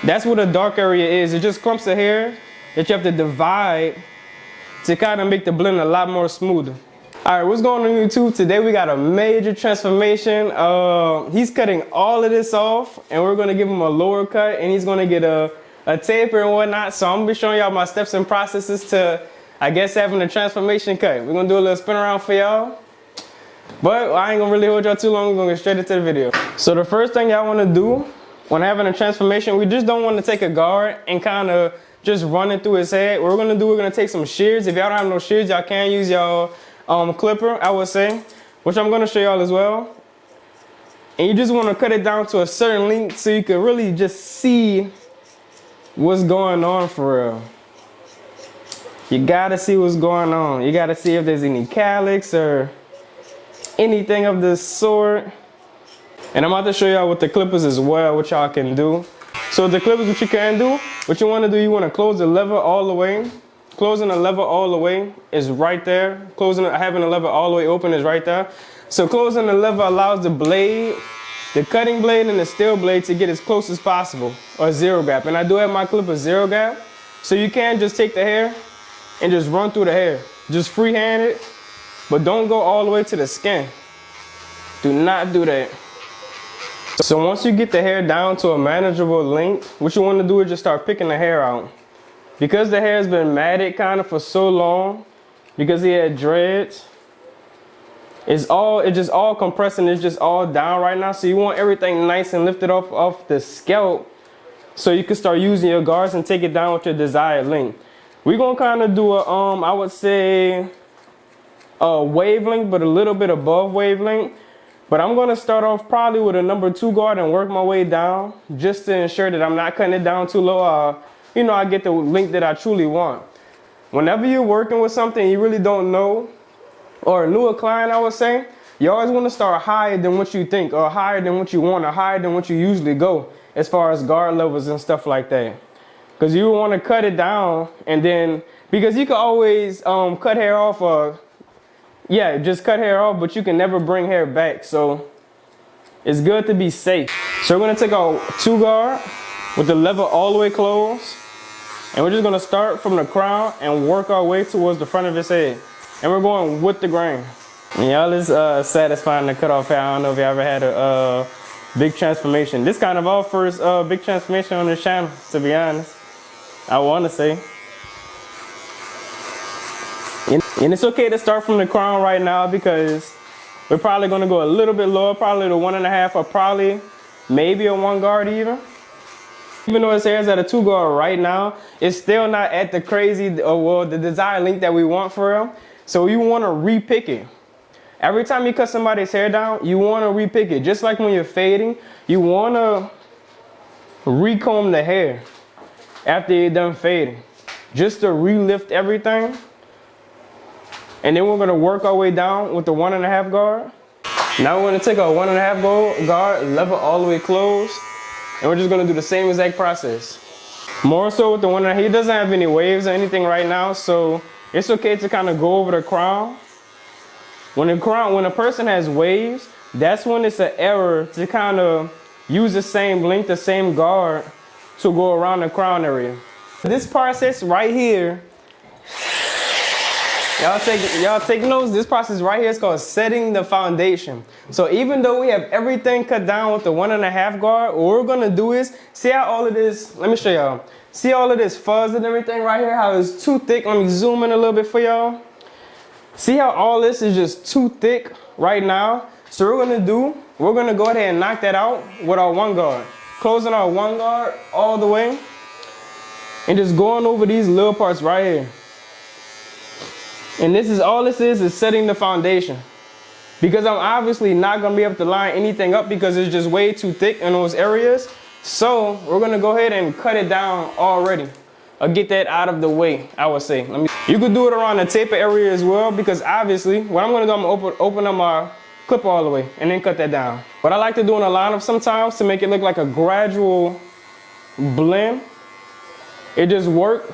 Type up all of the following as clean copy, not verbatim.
That's what a dark area is. It's just clumps of hair that you have to divide to kind of make the blend a lot more smoother. All right, what's going on YouTube? Today we got a major transformation. He's cutting all of this off and we're gonna give him a lower cut and he's gonna get a taper and whatnot. So I'm gonna be showing y'all my steps and processes to, I guess, having a transformation cut. We're gonna do a little spin around for y'all. But I ain't gonna really hold y'all too long. We're gonna get straight into the video. So the first thing y'all wanna do when having a transformation, we just don't wanna take a guard and kind of just run it through his head. What we're gonna do, we're gonna take some shears. If y'all don't have no shears, y'all can use y'all clipper, I would say, which I'm gonna show y'all as well. And you just wanna cut it down to a certain length so you can really just see what's going on for real. You gotta see what's going on. You gotta see if there's any calyx or anything of this sort. And I'm about to show y'all with the clippers as well, what y'all can do. So with the clippers, what you can do, what you wanna do, you wanna close the lever all the way. Closing the lever all the way is right there. Having the lever all the way open is right there. So closing the lever allows the blade, the cutting blade and the steel blade to get as close as possible, or zero gap. And I do have my clipper zero gap. So you can just take the hair and just run through the hair. Just freehand it, but don't go all the way to the skin. Do not do that. So once you get the hair down to a manageable length, what you want to do is just start picking the hair out. Because the hair has been matted kind of for so long, because he had dreads, it's just all compressing, it's just all down right now. So you want everything nice and lifted off the scalp so you can start using your guards and take it down with your desired length. We're gonna kind of do a, I would say, a wavelength, but a little bit above wavelength. But I'm gonna start off probably with a number 2 guard and work my way down just to ensure that I'm not cutting it down too low. You know, I get the length that I truly want. Whenever you're working with something you really don't know, or a newer client, I would say, you always want to start higher than what you think, or higher than what you want, or higher than what you usually go, as far as guard levels and stuff like that. Because you want to cut it down, and then, because you can always cut hair off, or, yeah, just cut hair off, but you can never bring hair back. So it's good to be safe. So we're going to take our 2 guard with the lever all the way closed. And we're just gonna start from the crown and work our way towards the front of his head. And we're going with the grain. And y'all, it's satisfying to cut off hair. I don't know if you ever had a big transformation. This kind of our first big transformation on this channel, to be honest. I wanna say. And it's okay to start from the crown right now because we're probably gonna go a little bit lower, probably the 1.5 or probably maybe a 1 guard even. Even though his hair is at a 2 guard right now, it's still not at the crazy, well, the desired length that we want for him. So you want to repick it. Every time you cut somebody's hair down, you want to repick it. Just like when you're fading, you want to recomb the hair after you're done fading, just to relift everything. And then we're going to work our way down with the 1.5 guard. Now we're going to take our 1.5 guard, lever all the way closed. And we're just gonna do the same exact process. More so with the 1.5, he doesn't have any waves or anything right now, so it's okay to kind of go over the crown. When a person has waves, that's when it's an error to kind of use the same length, the same guard to go around the crown area. This process right here, y'all take notes, this process right here is called setting the foundation. So even though we have everything cut down with the 1.5 guard, what we're gonna do is, see how all of this, let me show y'all. See all of this fuzz and everything right here, how it's too thick? Let me zoom in a little bit for y'all. See how all this is just too thick right now? So we're gonna go ahead and knock that out with our 1 guard. Closing our 1 guard all the way and just going over these little parts right here. And this is setting the foundation. Because I'm obviously not gonna be able to line anything up because it's just way too thick in those areas. So we're gonna go ahead and cut it down already. Or get that out of the way, I would say. You could do it around the taper area as well, because obviously what I'm gonna do, I'm gonna open up my clip all the way and then cut that down. What I like to do in a lineup sometimes to make it look like a gradual blend, it just work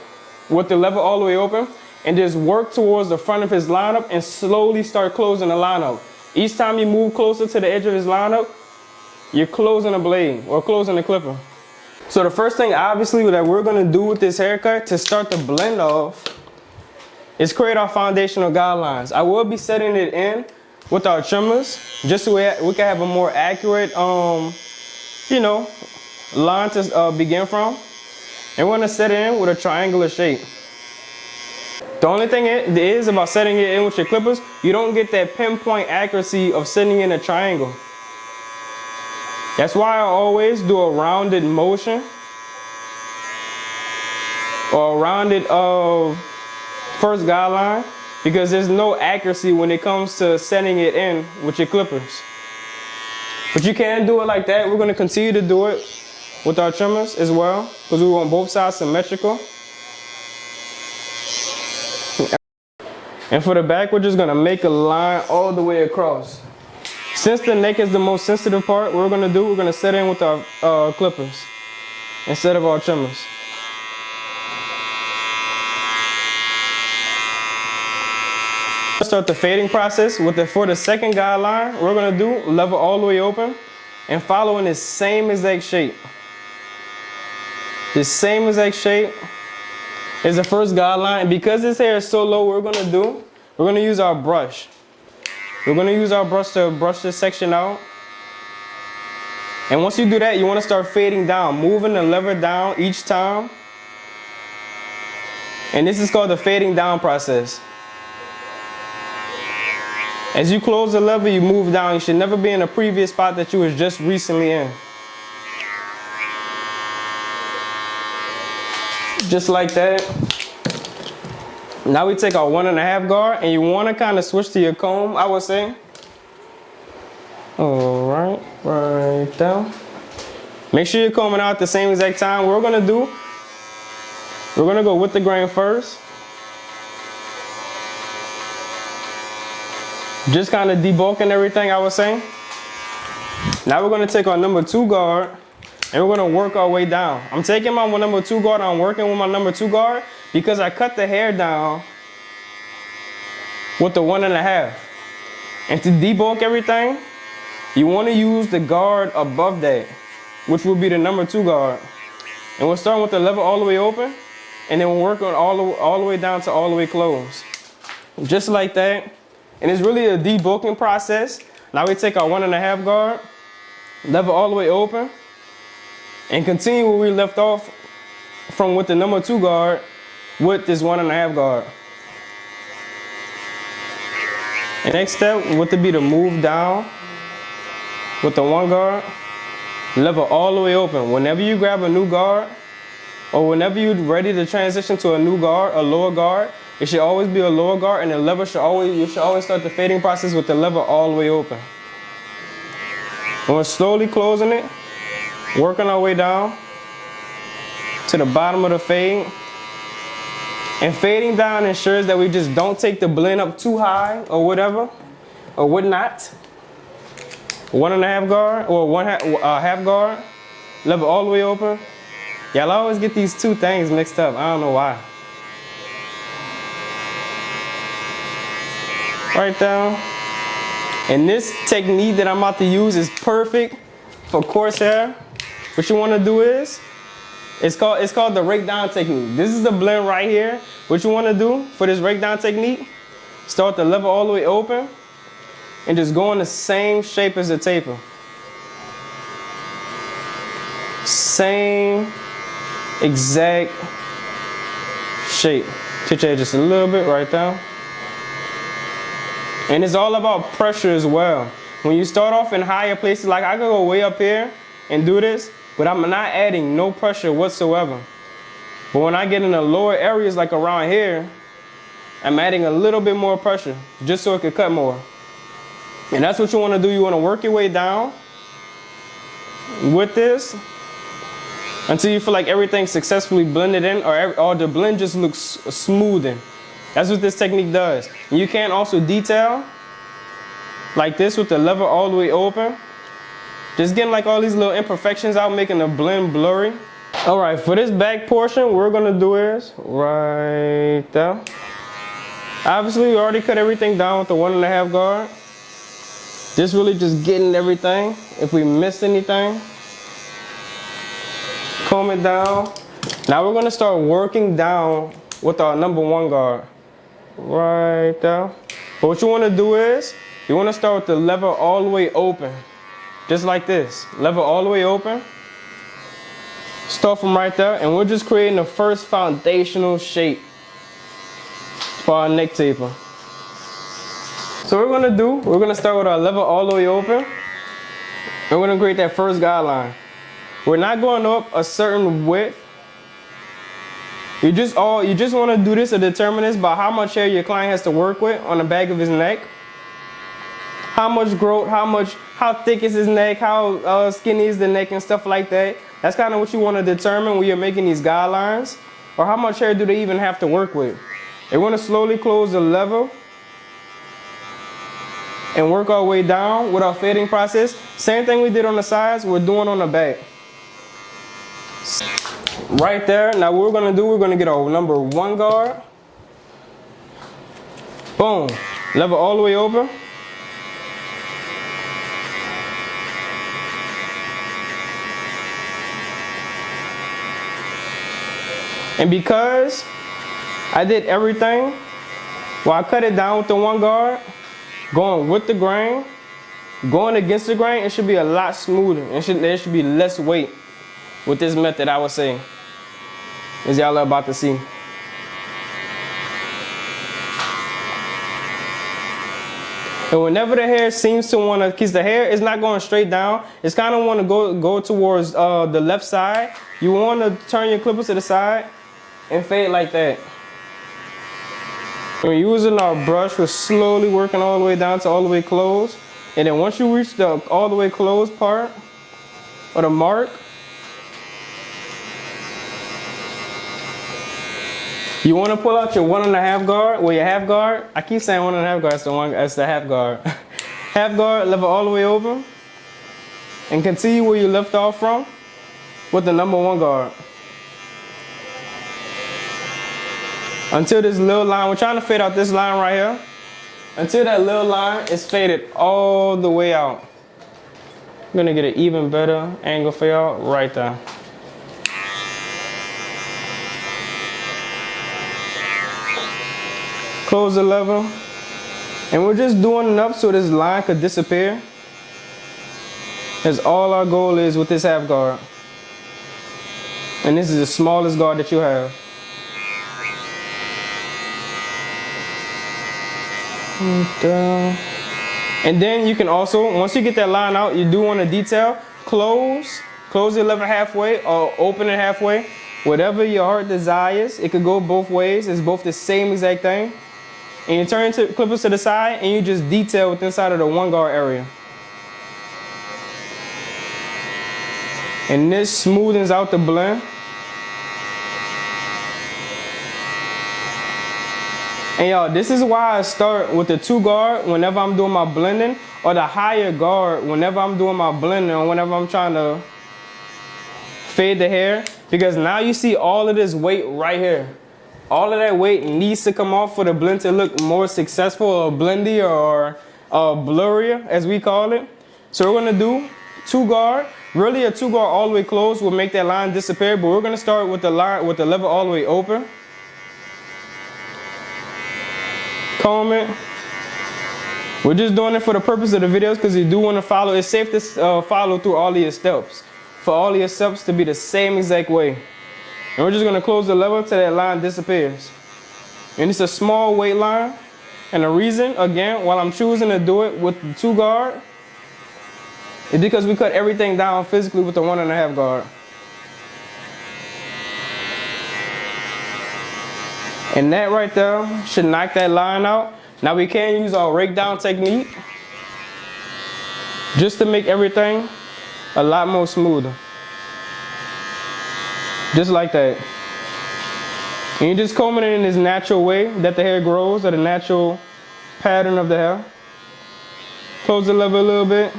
with the lever all the way open. And just work towards the front of his lineup and slowly start closing the lineup. Each time you move closer to the edge of his lineup, you're closing the blade or closing the clipper. So the first thing obviously that we're gonna do with this haircut to start the blend off is create our foundational guidelines. I will be setting it in with our trimmers just so we can have a more accurate, you know, line to begin from. And we're gonna set it in with a triangular shape. The only thing it is about setting it in with your clippers, you don't get that pinpoint accuracy of setting in a triangle. That's why I always do a rounded motion or a rounded first guideline, because there's no accuracy when it comes to setting it in with your clippers. But you can do it like that. We're going to continue to do it with our trimmers as well, because we want both sides symmetrical. And for the back, we're just going to make a line all the way across. Since the neck is the most sensitive part, what we're going to set in with our clippers instead of our trimmers. Start the fading process for the second guideline. We're going to do level all the way open and following this same exact shape. This same exact shape is the first guideline. And because this hair is so low, we're going to use our brush. We're going to use our brush to brush this section out. And once you do that, you want to start fading down, moving the lever down each time. And this is called the fading down process. As you close the lever, you move down. You should never be in a previous spot that you was just recently in. Just like that. Now we take our 1.5 guard, and you want to kind of switch to your comb, I would say. All right, right down. Make sure you're combing out at the same exact time. What we're going to do, we're going to go with the grain first. Just kind of debulking everything, I would say. Now we're going to take our number 2 guard, and we're going to work our way down. I'm taking my number 2 guard, I'm working with my number 2 guard, because I cut the hair down with the 1.5. And to debulk everything, you want to use the guard above that, which will be the number 2 guard. And we're starting with the lever all the way open, and then we're working all the way down to all the way closed. Just like that. And it's really a debulking process. Now we take our 1.5 guard, lever all the way open, and continue where we left off from with the number 2 guard with this 1.5 guard. And next step would be to move down with the 1 guard, lever all the way open. Whenever you grab a new guard, or whenever you're ready to transition to a new guard, a lower guard, it should always be a lower guard, and the lever you should always start the fading process with the lever all the way open. And we're slowly closing it, working our way down to the bottom of the fade. And fading down ensures that we just don't take the blend up too high or whatever, or whatnot. 1.5 guard or half guard, lever all the way open. Y'all always get these two things mixed up. I don't know why. Right down. And this technique that I'm about to use is perfect for coarse hair. What you want to do is, it's called the rake down technique. This is the blend right here. What you want to do for this rake down technique, start the lever all the way open and just go in the same shape as the taper. Same exact shape. Tip your head just a little bit right down. And it's all about pressure as well. When you start off in higher places, like I could go way up here and do this, but I'm not adding no pressure whatsoever. But when I get in the lower areas like around here, I'm adding a little bit more pressure just so it could cut more. And that's what you want to do. You want to work your way down with this until you feel like everything's successfully blended in, or the blend just looks smoothing. That's what this technique does. And you can also detail like this with the lever all the way open. Just getting like all these little imperfections out, making the blend blurry. All right, for this back portion, what we're gonna do is right there. Obviously, we already cut everything down with the 1.5 guard. Just really just getting everything. If we missed anything, Comb it down. Now we're gonna start working down with our number 1 guard. Right there. But what you wanna do is, you wanna start with the lever all the way open. Just like this, lever all the way open. Start from right there, and we're just creating the first foundational shape for our neck taper. So what we're gonna start with our lever all the way open, and we're gonna create that first guideline. We're not going up a certain width. You just want to do this to determine this by how much hair your client has to work with on the back of his neck. How much growth, how thick is his neck, how skinny is the neck and stuff like that. That's kind of what you want to determine when you're making these guidelines. Or how much hair do they even have to work with. They want to slowly close the lever and work our way down with our fading process. Same thing we did on the sides, we're doing on the back. Right there, now what we're gonna do, we're gonna get our number 1 guard. Boom, lever all the way over. And because I did everything, well, I cut it down with the 1 guard, going with the grain, going against the grain, it should be a lot smoother. There should be less weight with this method, I would say, as y'all are about to see. And whenever the hair seems to want to, because the hair is not going straight down, it's kind of want to go towards the left side. You want to turn your clippers to the side and fade like that. When using our brush, we're slowly working all the way down to all the way closed. And then once you reach the all the way closed part, or the mark, you want to pull out your 1.5 guard. Well, your half guard, I keep saying 1.5 guard, that's the half guard. Half guard, lever all the way over. And continue where you left off from with the number 1 guard. Until this little line, we're trying to fade out this line right here. Until that little line is faded all the way out. I'm gonna get an even better angle fade out right there. Close the lever. And we're just doing enough so this line could disappear. That's all our goal is with this half guard. And this is the smallest guard that you have. Down. And then you can also, once you get that line out, you do want to detail, close the lever halfway or open it halfway. Whatever your heart desires, it could go both ways. It's both the same exact thing. And you turn the clippers to the side and you just detail within inside of the 1 guard area. And this smoothens out the blend. And y'all, this is why I start with the 2 guard whenever I'm doing my blending, or the higher guard whenever I'm doing my blending, or whenever I'm trying to fade the hair. Because now you see all of this weight right here. All of that weight needs to come off for the blend to look more successful, or blendy, or blurrier, as we call it. So we're gonna do 2 guard. Really, a 2 guard all the way closed will make that line disappear, but we're gonna start with the line with the lever all the way open. Comb it. We're just doing it for the purpose of the videos because you do want to follow. It's safe to follow through all of your steps. For all of your steps to be the same exact way. And we're just going to close the lever till that line disappears. And it's a small weight line. And the reason, again, while I'm choosing to do it with the 2 guard, is because we cut everything down physically with the 1.5 guard. And that right there should knock that line out. Now we can use our rake down technique just to make everything a lot more smoother. Just like that. And you just comb it in this natural way that the hair grows, or the natural pattern of the hair. Close the lever a little bit.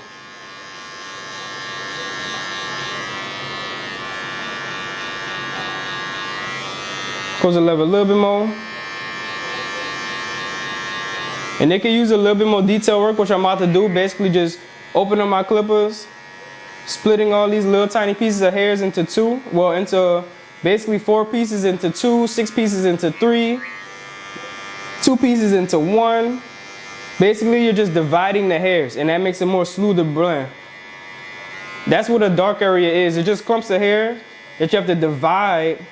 Close the lever a little bit more. And they can use a little bit more detail work, which I'm about to do. Basically just open up my clippers splitting all these little tiny pieces of hairs into two. Well, into basically 4 pieces into 2, 6 pieces into 3, 2 pieces into 1. Basically, you're just dividing the hairs, and that makes it more smooth to blend. That's what a dark area is. It's just clumps of hair that you have to divide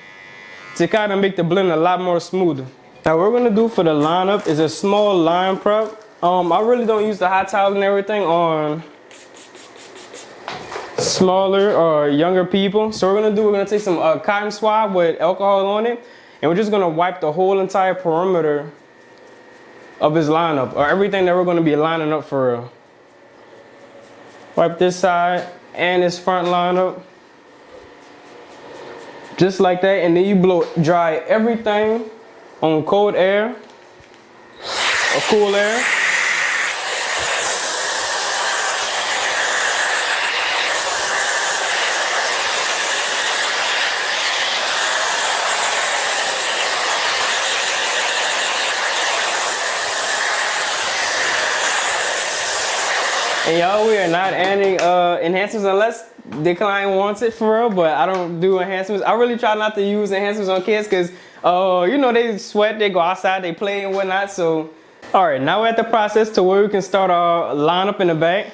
to kind of make the blend a lot more smoother. Now, what we're gonna do for the lineup is a small line prep. I really don't use the hot towel and everything on smaller or younger people. So we're gonna take some cotton swab with alcohol on it, and we're just gonna wipe the whole entire perimeter of his lineup, or everything that we're gonna be lining up for real. Wipe this side and his front lineup. Just like that, and then you blow dry everything on cold air or cool air. And y'all, we are not adding enhancements unless the client wants it for real, but I don't do enhancements. I really try not to use enhancements on kids because, you know, they sweat, they go outside, they play and whatnot. So, all right, now we're at the process to where we can start our lineup in the back.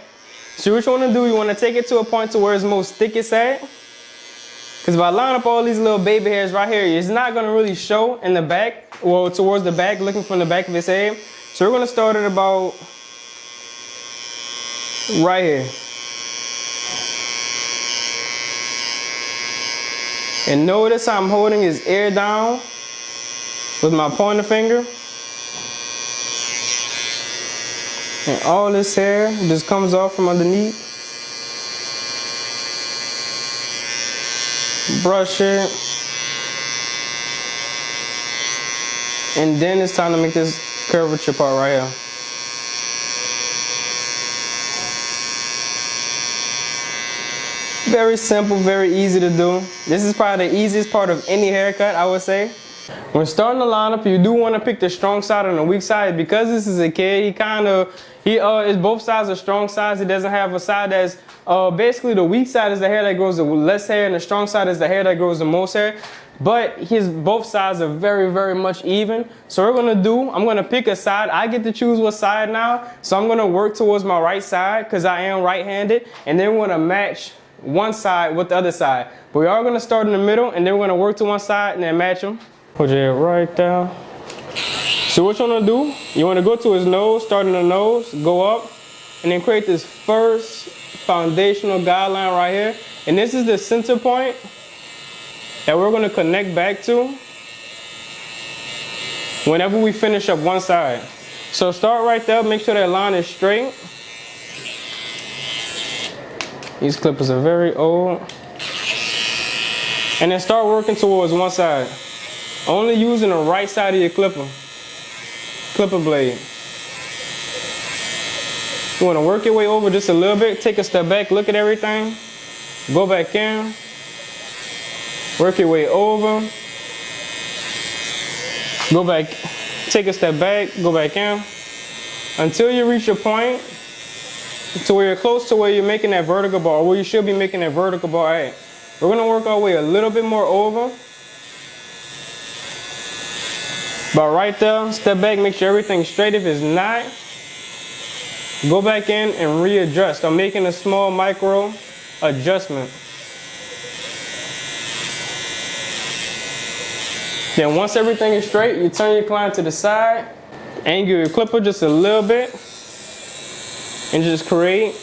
So what you want to do, you want to take it to a point to where it's most thickest at. Because if I line up all these little baby hairs right here, it's not going to really show in the back, well, towards the back, looking from the back of his head. So we're going to start at about right here. And notice how I'm holding his ear down with my pointer finger. And all this hair just comes off from underneath. Brush it. And then it's time to make this curvature part right here. Very simple, very easy to do. This is probably the easiest part of any haircut, I would say. When starting the lineup, you do want to pick the strong side and the weak side. Because this is a kid, he is both sides are strong sides. He doesn't have a side that's, basically the weak side is the hair that grows the less hair, and the strong side is the hair that grows the most hair. But both sides are very, very much even. So what we're gonna do, I'm gonna pick a side. I get to choose what side now. So I'm gonna work towards my right side because I am right-handed. And then we're gonna match one side with the other side. But we are going to start in the middle, and then we're going to work to one side and then match them. Put your head right down. So what you want to do, you want to go to his nose, start in the nose, go up, and then create this first foundational guideline right here. And this is the center point that we're going to connect back to whenever we finish up one side. So start right there, make sure that line is straight. These clippers are very old. And then start working towards one side. Only using the right side of your clipper blade. You want to work your way over just a little bit. Take a step back, look at everything. Go back in. Work your way over. Go back, take a step back, go back in. Until you reach a point to where you're close to where you're making that vertical bar, or where you should be making that vertical bar at. We're gonna work our way a little bit more over. But right there, step back, make sure everything's straight. If it's not, go back in and readjust. I'm making a small micro adjustment. Then once everything is straight, you turn your client to the side, angle your clipper just a little bit, and just create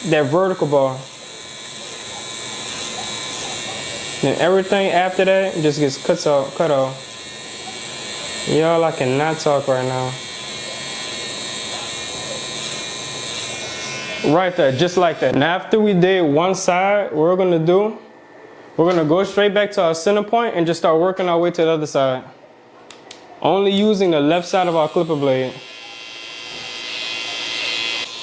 that vertical bar. Then everything after that just gets cut off. Y'all, I cannot talk right now. Right there, just like that. Now after we did one side, what we're gonna do, we're gonna go straight back to our center point and just start working our way to the other side. Only using the left side of our clipper blade.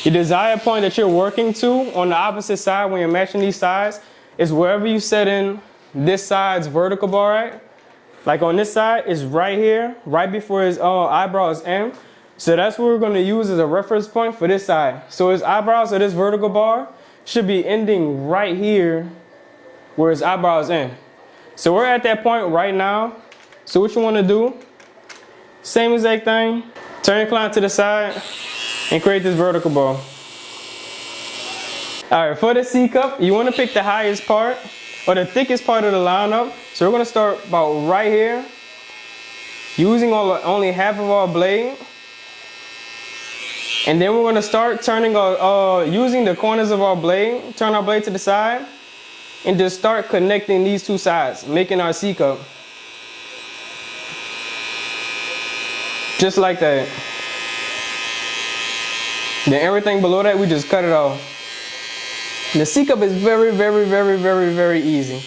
Your desired point that you're working to on the opposite side when you're matching these sides is wherever you set in this side's vertical bar at. Like on this side, is right here, right before his eyebrows end. So that's what we're going to use as a reference point for this side. So his eyebrows are this vertical bar. should be ending right here where his eyebrows end. So we're at that point right now. So what you want to do, same exact thing, turn your client to the side and create this vertical bow. All right, for the C cup, you want to pick the highest part or the thickest part of the lineup. So we're going to start about right here, using only half of our blade. And then we're going to start turning using the corners of our blade, turn our blade to the side, and just start connecting these two sides, making our C cup. Just like that. Then everything below that, we just cut it off. The C cup is very, very, very, very, very easy.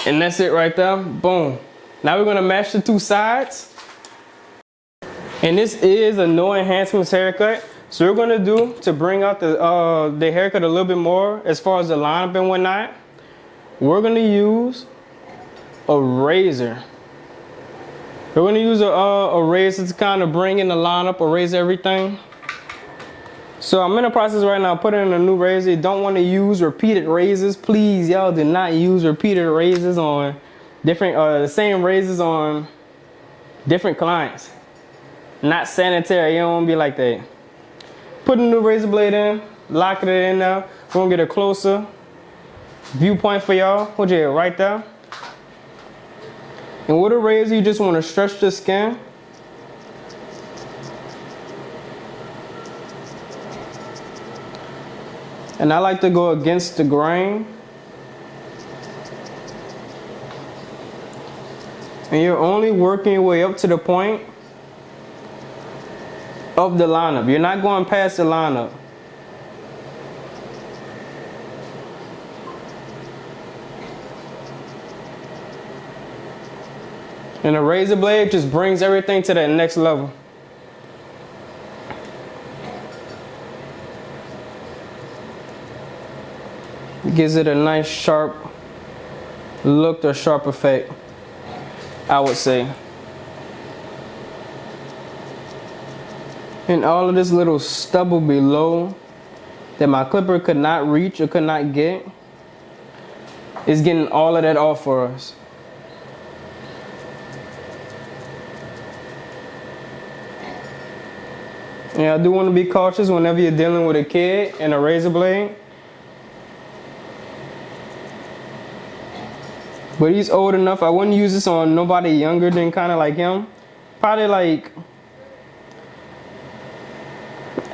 And that's it right there. Boom. Now we're going to match the two sides. And this is a no enhancements haircut. So we're going to do, to bring out the haircut a little bit more as far as the lineup and whatnot, we're going to use a razor. We're going to use a razor to kind of bring in the lineup, erase everything. So I'm in the process right now putting in a new razor. You don't want to use repeated razors. Please, y'all do not use repeated razors on different, the same razors on different clients. Not sanitary, you don't want to be like that. Put a new razor blade in, lock it in there. We're going to get a closer viewpoint for y'all. Hold your head right there. And with a razor, you just want to stretch the skin. And I like to go against the grain. And you're only working your way up to the point of the lineup. You're not going past the lineup. And a razor blade just brings everything to that next level. It gives it a nice sharp look or sharp effect, I would say. And all of this little stubble below that my clipper could not reach or could not get is getting all of that off for us. Yeah, I do want to be cautious whenever you're dealing with a kid and a razor blade. But he's old enough. I wouldn't use this on nobody younger than kind of like him. Probably like,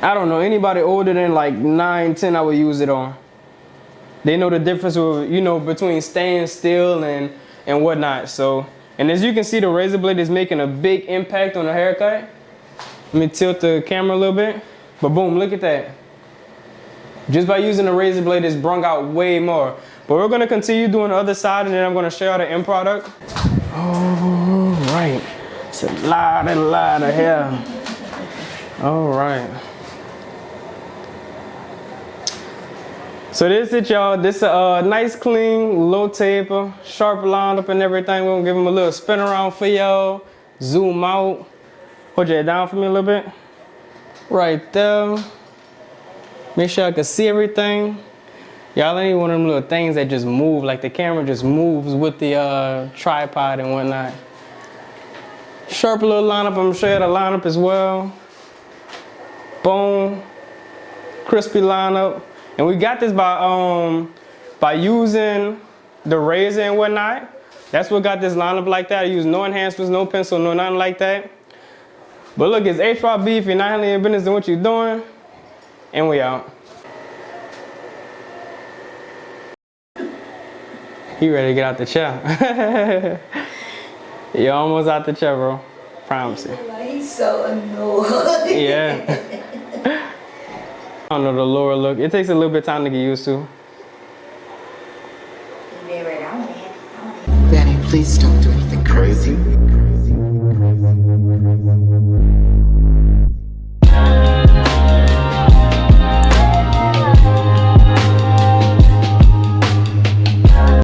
I don't know, anybody older than like 9, 10 I would use it on. They know the difference with, you know, between staying still and whatnot. So, and as you can see, the razor blade is making a big impact on the haircut. Let me tilt the camera a little bit. But boom, look at that. Just by using the razor blade, it's brung out way more. But we're gonna continue doing the other side, and then I'm gonna show you the end product. All right, it's a lot of hair. All right. So this is it, y'all. This is a nice, clean, low taper, sharp lineup and everything. We're gonna give them a little spin around for y'all. Zoom out. Hold your head down for me a little bit. Right there. Make sure I can see everything. Y'all ain't one of them little things that just move, like the camera just moves with the tripod and whatnot. Sharp little lineup. I'm gonna show you the lineup as well. Boom. Crispy lineup. And we got this by using the razor and whatnot. That's what got this lineup like that. I use no enhancements, no pencil, no nothing like that. But look, it's H5B. If you're not handling your business, then what you're doing. And we out. He ready to get out the chair. You're almost out the chair, bro. Promise you. He's so annoyed. Yeah. I don't know the lower look. It takes a little bit of time to get used to. Danny, please don't do anything crazy.